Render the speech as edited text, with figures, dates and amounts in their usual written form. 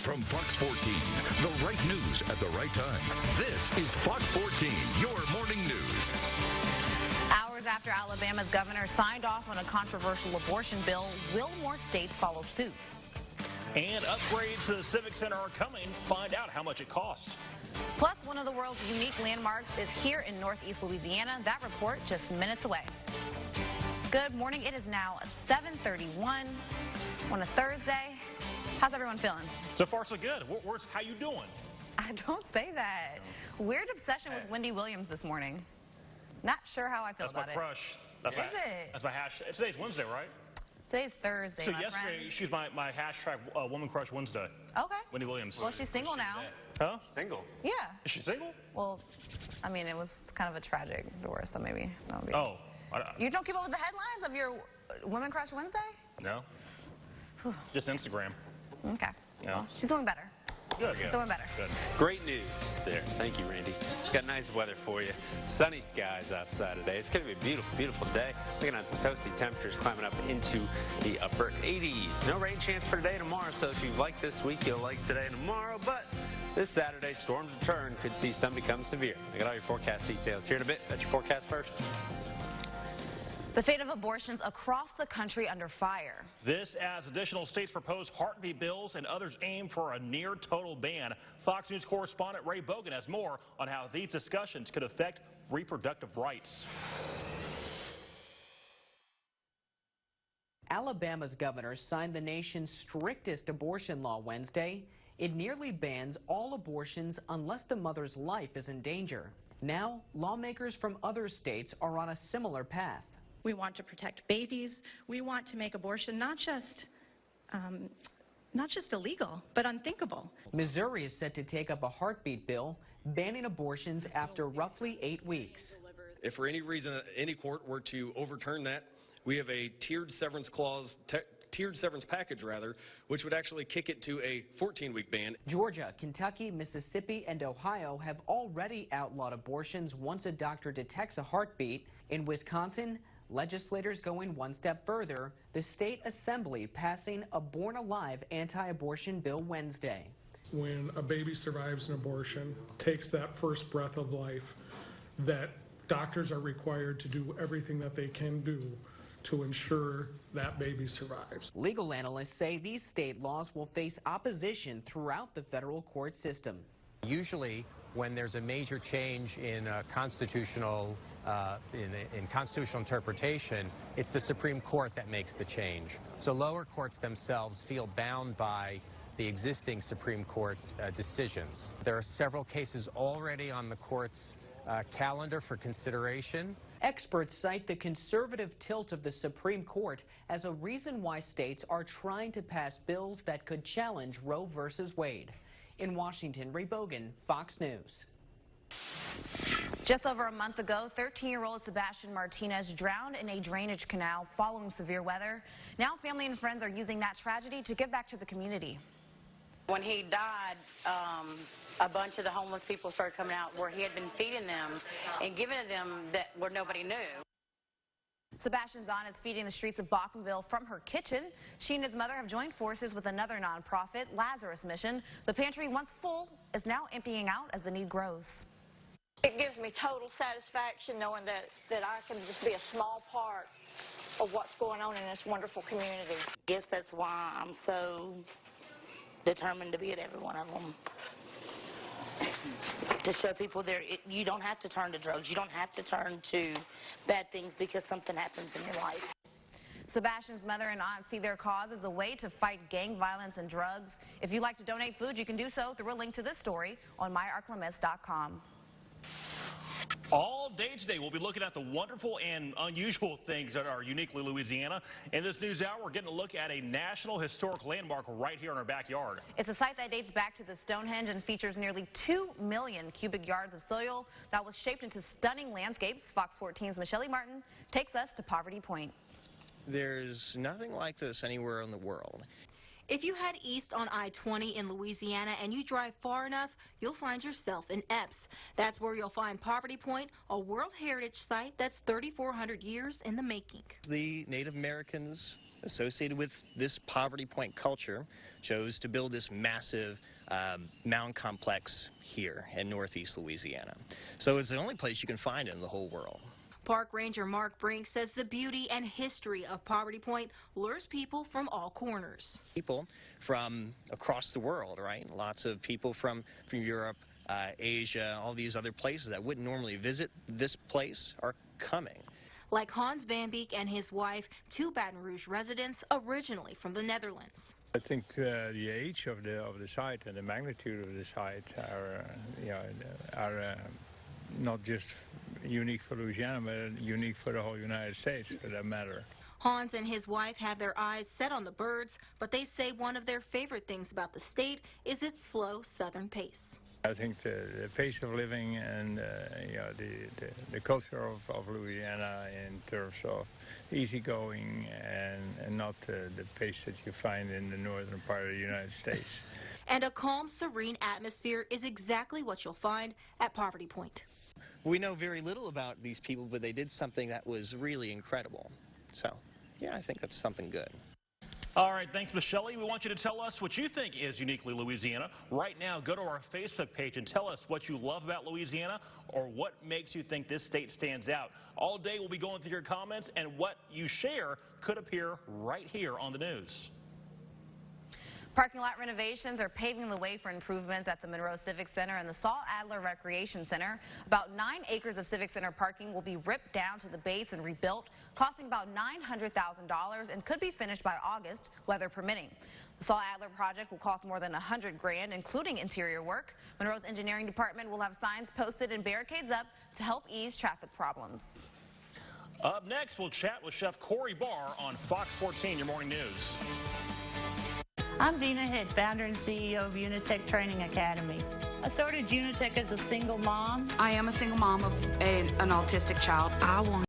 From Fox 14, the right news at the right time. This is Fox 14, your morning news. Hours after Alabama's governor signed off on a controversial abortion bill, will more states follow suit? And upgrades to the Civic Center are coming. Find out how much it costs. Plus, one of the world's unique landmarks is here in Northeast Louisiana. That report just minutes away. Good morning. It is now 7:31 on a Thursday. How's everyone feeling? So far, so good. How you doing? I don't say that. Weird obsession with Wendy Williams this morning. Not sure how I feel about it. That's my crush. That's my hash. Today's Wednesday, right? Today's Thursday, so my yesterday, friend. she was my hashtag Woman Crush Wednesday. Okay. Wendy Williams. Well, she's single now. Huh? Single? Yeah. Is she single? Well, I mean, it was kind of a tragic divorce, so maybe not. Oh. You don't keep up with the headlines of your Women Crush Wednesday? No. Just Instagram. Okay. Yeah. Well, she's doing better. Good. She's doing better. Good. Great news there. Thank you, Randy. Got nice weather for you. Sunny skies outside today. It's going to be a beautiful, beautiful day. Looking at some toasty temperatures climbing up into the upper 80s. No rain chance for today and tomorrow, so if you've liked this week, you'll like today and tomorrow. But this Saturday, storms return. Could see some become severe. I got all your forecast details here in a bit. That's your forecast first. The fate of abortions across the country under fire. This as additional states propose heartbeat bills and others aim for a near total ban. Fox News correspondent Ray Bogan has more on how these discussions could affect reproductive rights. Alabama's governor signed the nation's strictest abortion law Wednesday. It nearly bans all abortions unless the mother's life is in danger. Now, lawmakers from other states are on a similar path. We want to protect babies. We want to make abortion not just illegal, but unthinkable. Missouri is set to take up a heartbeat bill banning abortions after roughly 8 weeks. If for any reason any court were to overturn that, we have a tiered severance clause, tiered severance package rather, which would actually kick it to a 14-week ban. Georgia, Kentucky, Mississippi, and Ohio have already outlawed abortions once a doctor detects a heartbeat. In Wisconsin, legislators going one step further, the state assembly passing a Born Alive anti-abortion bill Wednesday. When a baby survives an abortion, takes that first breath of life, that doctors are required to do everything that they can do to ensure that baby survives. Legal analysts say these state laws will face opposition throughout the federal court system. Usually, when there's a major change in constitutional interpretation, it's the Supreme Court that makes the change. So lower courts themselves feel bound by the existing Supreme Court decisions. There are several cases already on the court's calendar for consideration. Experts cite the conservative tilt of the Supreme Court as a reason why states are trying to pass bills that could challenge Roe versus Wade. In Washington, Ray Bogan, Fox News. Just over a month ago, 13-year-old Sebastian Martinez drowned in a drainage canal following severe weather. Now family and friends are using that tragedy to give back to the community. When he died, a bunch of the homeless people started coming out where he had been feeding them and giving to them that where nobody knew. Sebastian's aunt is feeding the streets of Bockenville from her kitchen. She and his mother have joined forces with another nonprofit, Lazarus Mission. The pantry, once full, is now emptying out as the need grows. It gives me total satisfaction knowing that I can just be a small part of what's going on in this wonderful community. I guess that's why I'm so determined to be at every one of them. To show people you don't have to turn to drugs. You don't have to turn to bad things because something happens in your life. Sebastian's mother and aunt see their cause as a way to fight gang violence and drugs. If you'd like to donate food, you can do so through a link to this story on myarclemis.com. All day today, we'll be looking at the wonderful and unusual things that are uniquely Louisiana. In this news hour, we're getting a look at a national historic landmark right here in our backyard. It's a site that dates back to the Stonehenge and features nearly 2 million cubic yards of soil that was shaped into stunning landscapes. Fox 14's Michelle Martin takes us to Poverty Point. There's nothing like this anywhere in the world. If you head east on I-20 in Louisiana and you drive far enough, you'll find yourself in Epes. That's where you'll find Poverty Point, a World Heritage Site that's 3,400 years in the making. The Native Americans associated with this Poverty Point culture chose to build this massive mound complex here in Northeast Louisiana. So it's the only place you can find it in the whole world. Park Ranger Mark Brink says the beauty and history of Poverty Point lures people from all corners. People from across the world, right? Lots of people from Europe, Asia, all these other places that wouldn't normally visit this place are coming. Like Hans Van Beek and his wife, two Baton Rouge residents originally from the Netherlands. I think the age of the site and the magnitude of the site are not just unique for Louisiana, but unique for the whole United States, for that matter. Hans and his wife have their eyes set on the birds, but they say one of their favorite things about the state is its slow southern pace. I think the pace of living and the culture of Louisiana in terms of easygoing and not the pace that you find in the northern part of the United States. And a calm, serene atmosphere is exactly what you'll find at Poverty Point. We know very little about these people, but they did something that was really incredible. So, yeah, I think that's something good. All right, thanks, Michelle. We want you to tell us what you think is uniquely Louisiana. Right now, go to our Facebook page and tell us what you love about Louisiana or what makes you think this state stands out. All day, we'll be going through your comments, and what you share could appear right here on the news. Parking lot renovations are paving the way for improvements at the Monroe Civic Center and the Saul Adler Recreation Center. About 9 acres of Civic Center parking will be ripped down to the base and rebuilt, costing about $900,000 and could be finished by August, weather permitting. The Saul Adler project will cost more than $100 grand, including interior work. Monroe's engineering department will have signs posted and barricades up to help ease traffic problems. Up next, we'll chat with Chef Corey Barr on Fox 14, your morning news. I'm Dina Hick, founder and CEO of Unitech Training Academy. I started Unitech as a single mom. I am a single mom of an autistic child. I want